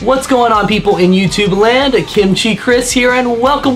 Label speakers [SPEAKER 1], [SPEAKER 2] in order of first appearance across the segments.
[SPEAKER 1] What's going on, people in YouTube land? Kimchi Chris here, and welcome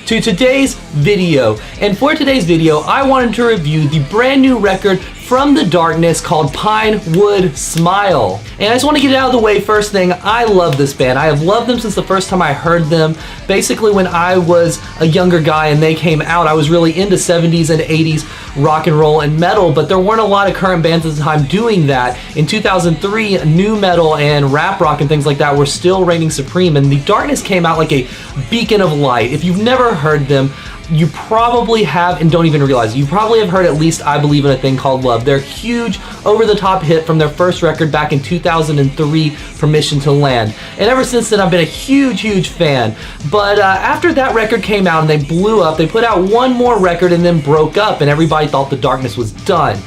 [SPEAKER 1] to today's video. And for today's video, I wanted to review the brand new record from The Darkness called Pinewood Smile. And I just want to get it out of the way. First thing, I love this band. I have loved them since the first time I heard them. Basically, when I was a younger guy and they came out, I was really into 70s and 80s rock and roll and metal, but there weren't a lot of current bands at the time doing that. In 2003, new metal and rap rock and things like that were still reigning supreme, and The Darkness came out like a beacon of light. If you've never heard them, you probably have, and don't even realize it. You probably have heard at least I Believe in a Thing Called Love. They're huge, over-the-top hit from their first record back in 2003, Permission to Land. And ever since then, I've been a huge fan. But after that record came out and they blew up, they put out one more record and then broke up, and everybody thought The Darkness was done.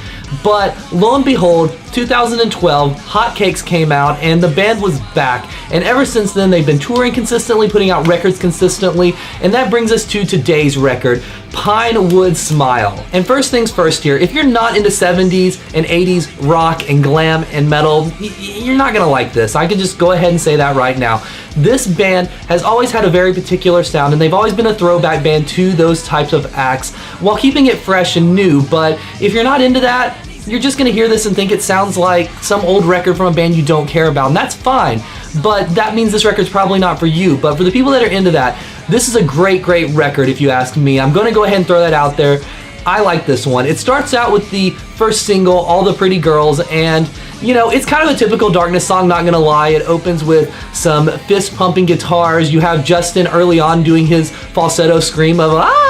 [SPEAKER 1] But lo and behold, 2012, Hotcakes came out and the band was back. And ever since then, they've been touring consistently, putting out records consistently, and that brings us to today's record, Pinewood Smile. And first things first here, if you're not into 70s and 80s rock and glam and metal, you're not gonna like this. I can just go ahead and say that right now. This band has always had a very particular sound, and they've always been a throwback band to those types of acts while keeping it fresh and new. But if you're not into that, you're just gonna hear this and think it sounds like some old record from a band you don't care about, and that's fine. But that means this record's probably not for you. But for the people that are into that, this is a great record if you ask me. I'm gonna go ahead and throw that out there. I like this one. It starts out with the first single, All the Pretty Girls, and you know, it's kind of a typical Darkness song, not gonna lie. It opens with some fist-pumping guitars. You have Justin early on doing his falsetto scream of "ah!"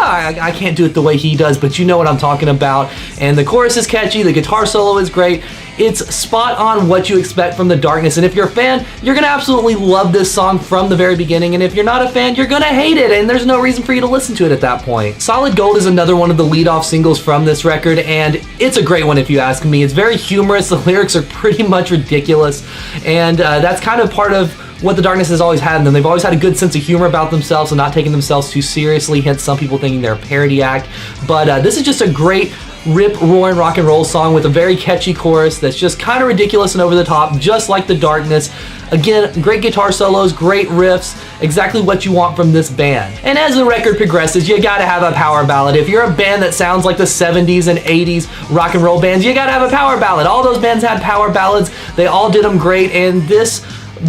[SPEAKER 1] I can't do it the way he does, but you know what I'm talking about. And the chorus is catchy, the guitar solo is great. It's spot on what you expect from The Darkness, and if you're a fan, you're gonna absolutely love this song from the very beginning, and if you're not a fan, you're gonna hate it, and there's no reason for you to listen to it at that point. Solid Gold is another one of the lead-off singles from this record, and it's a great one if you ask me. It's very humorous, the lyrics are pretty much ridiculous, and that's kind of part of what The Darkness has always had in them. They've always had a good sense of humor about themselves and not taking themselves too seriously, hence some people thinking they're a parody act. But this is just a great rip-roaring rock and roll song with a very catchy chorus that's just kind of ridiculous and over the top, just like The Darkness. Again, great guitar solos, great riffs, exactly what you want from this band. And as the record progresses, you gotta have a power ballad. If you're a band that sounds like the 70s and 80s rock and roll bands, you gotta have a power ballad. All those bands had power ballads, they all did them great, and this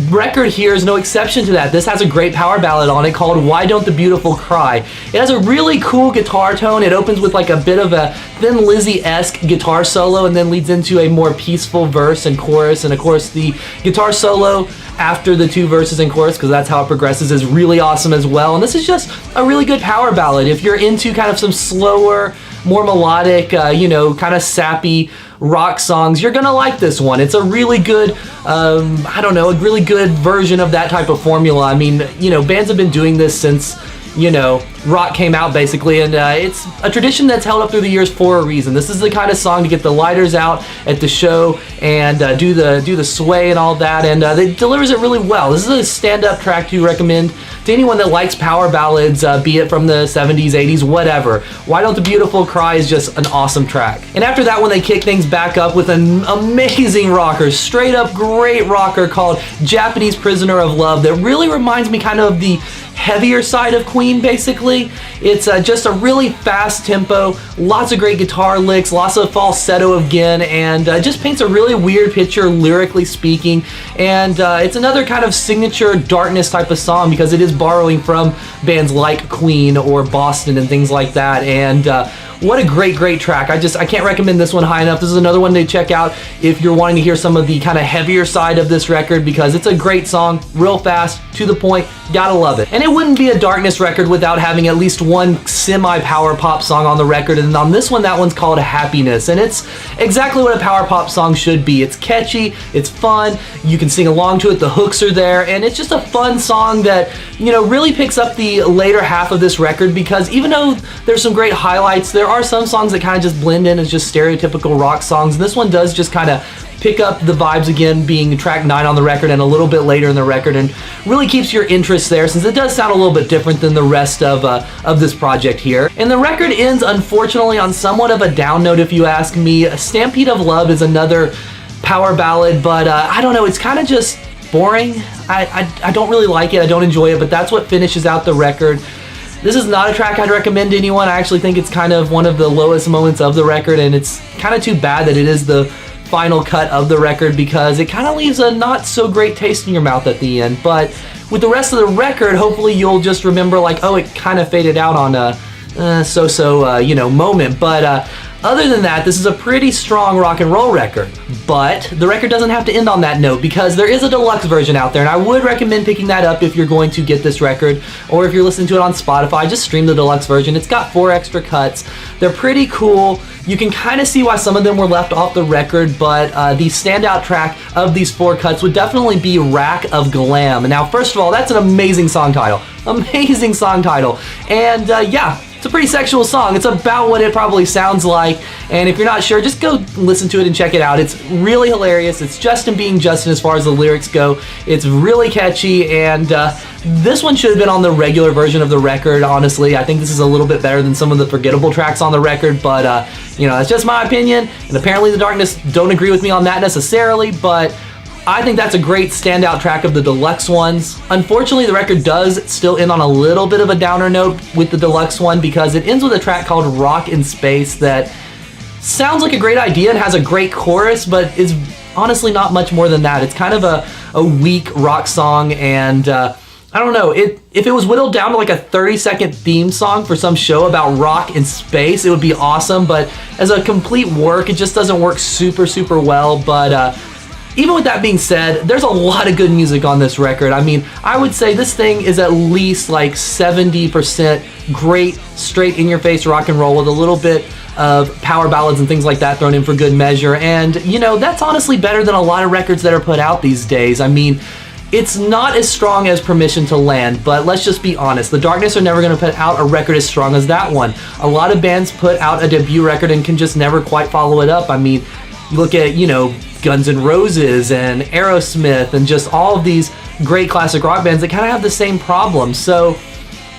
[SPEAKER 1] record here is no exception to that. This has a great power ballad on it called Why Don't the Beautiful Cry. It has a really cool guitar tone. It opens with like a bit of a Thin Lizzy-esque guitar solo and then leads into a more peaceful verse and chorus, and of course the guitar solo after the two verses and chorus, because that's how it progresses, is really awesome as well. And this is just a really good power ballad. If you're into kind of some slower, more melodic, you know, kind of sappy rock songs, you're gonna like this one. It's a really good, I don't know, a really good version of that type of formula. I mean, you know, bands have been doing this since, you know, rock came out basically, and it's a tradition that's held up through the years for a reason. This is the kind of song to get the lighters out at the show and do the sway and all that, and it delivers it really well. This is a stand-up track to recommend to anyone that likes power ballads, be it from the 70s, 80s, whatever. Why Don't the Beautiful Cry is just an awesome track. And after that, when they kick things back up with an amazing rocker, straight up great rocker called Japanese Prisoner of Love that really reminds me kind of the heavier side of Queen, basically. It's just a really fast tempo, lots of great guitar licks, lots of falsetto again, and just paints a really weird picture lyrically speaking. And it's another kind of signature Darkness type of song because it is borrowing from bands like Queen or Boston and things like that. And what a great track. I can't recommend this one high enough. This is another one to check out if you're wanting to hear some of the kind of heavier side of this record, because it's a great song, real fast, to the point, gotta love it. And it wouldn't be a Darkness record without having at least one semi-power pop song on the record, and on this one, that one's called Happiness, and it's exactly what a power pop song should be. It's catchy, it's fun, you can sing along to it, the hooks are there, and it's just a fun song that, you know, really picks up the later half of this record, because even though there's some great highlights, there are some songs that kind of just blend in as just stereotypical rock songs, and this one does just kind of pick up the vibes again, being track 9 on the record and a little bit later in the record, and really keeps your interest there since it does sound a little bit different than the rest of this project here. And the record ends, unfortunately, on somewhat of a down note if you ask me. Stampede of Love is another power ballad, but I don't know, it's kind of just boring. I don't really like it, I don't enjoy it, but that's what finishes out the record. This is not a track I'd recommend to anyone. I actually think it's kind of one of the lowest moments of the record, and it's kind of too bad that it is the final cut of the record because it kind of leaves a not so great taste in your mouth at the end. But with the rest of the record, hopefully you'll just remember like, oh, it kind of faded out on a you know, moment. But other than that, this is a pretty strong rock and roll record. But the record doesn't have to end on that note because there is a deluxe version out there, and I would recommend picking that up if you're going to get this record, or if you're listening to it on Spotify, just stream the deluxe version. It's got 4 extra cuts. They're pretty cool. You can kind of see why some of them were left off the record, but the standout track of these 4 cuts would definitely be Rack of Glam. Now, first of all, that's an amazing song title. Amazing song title. And yeah, it's a pretty sexual song. It's about what it probably sounds like, and if you're not sure, just go listen to it and check it out. It's really hilarious. It's Justin being Justin as far as the lyrics go. It's really catchy, and this one should have been on the regular version of the record, honestly. I think this is a little bit better than some of the forgettable tracks on the record, but you know, that's just my opinion, and apparently the Darkness don't agree with me on that necessarily, but I think that's a great standout track of the deluxe ones. Unfortunately, the record does still end on a little bit of a downer note with the deluxe one because it ends with a track called Rock in Space that sounds like a great idea and has a great chorus, but is honestly not much more than that. It's kind of a weak rock song, and I don't know, if it was whittled down to like a 30-second theme song for some show about rock in space, it would be awesome, but as a complete work, it just doesn't work super well. But even with that being said, there's a lot of good music on this record. I mean, I would say this thing is at least like 70% great, straight in-your-face rock and roll with a little bit of power ballads and things like that thrown in for good measure. And, you know, that's honestly better than a lot of records that are put out these days. I mean, it's not as strong as Permission to Land, but let's just be honest. The Darkness are never going to put out a record as strong as that one. A lot of bands put out a debut record and can just never quite follow it up. I mean, you look at, you know, Guns N' Roses and Aerosmith and just all of these great classic rock bands that kind of have the same problem. So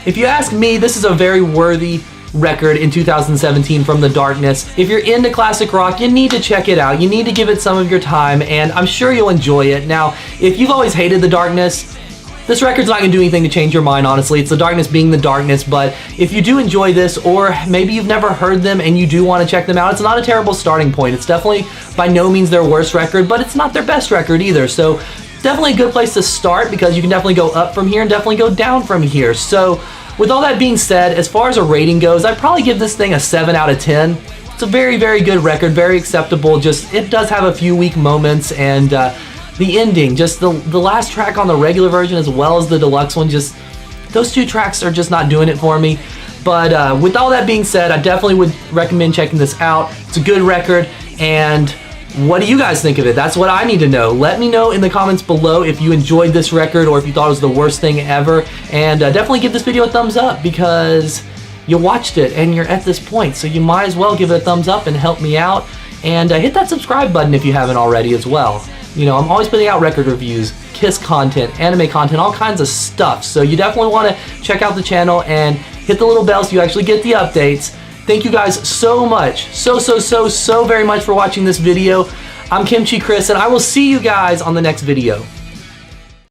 [SPEAKER 1] if you ask me, this is a very worthy record in 2017 from the Darkness. If you're into classic rock, you need to check it out. You need to give it some of your time, and I'm sure you'll enjoy it. Now, if you've always hated the Darkness, this record's not going to do anything to change your mind, honestly. It's the Darkness being the Darkness, but if you do enjoy this, or maybe you've never heard them and you do want to check them out, it's not a terrible starting point. It's definitely by no means their worst record, but it's not their best record either. So definitely a good place to start because you can definitely go up from here and definitely go down from here. So with all that being said, as far as a rating goes, I'd probably give this thing a 7 out of 10. It's a very good record, very acceptable. Just, it does have a few weak moments, and the ending, just the last track on the regular version as well as the deluxe one, just those 2 tracks are just not doing it for me. But with all that being said, I definitely would recommend checking this out. It's a good record, and what do you guys think of it? That's what I need to know. Let me know in the comments below if you enjoyed this record or if you thought it was the worst thing ever, and definitely give this video a thumbs up because you watched it and you're at this point, so you might as well give it a thumbs up and help me out, and hit that subscribe button if you haven't already as well. You know, I'm always putting out record reviews, Kiss content, anime content, all kinds of stuff. So you definitely want to check out the channel and hit the little bell so you actually get the updates. Thank you guys so much, so very much for watching this video. I'm Kimchi Chris, and I will see you guys on the next video.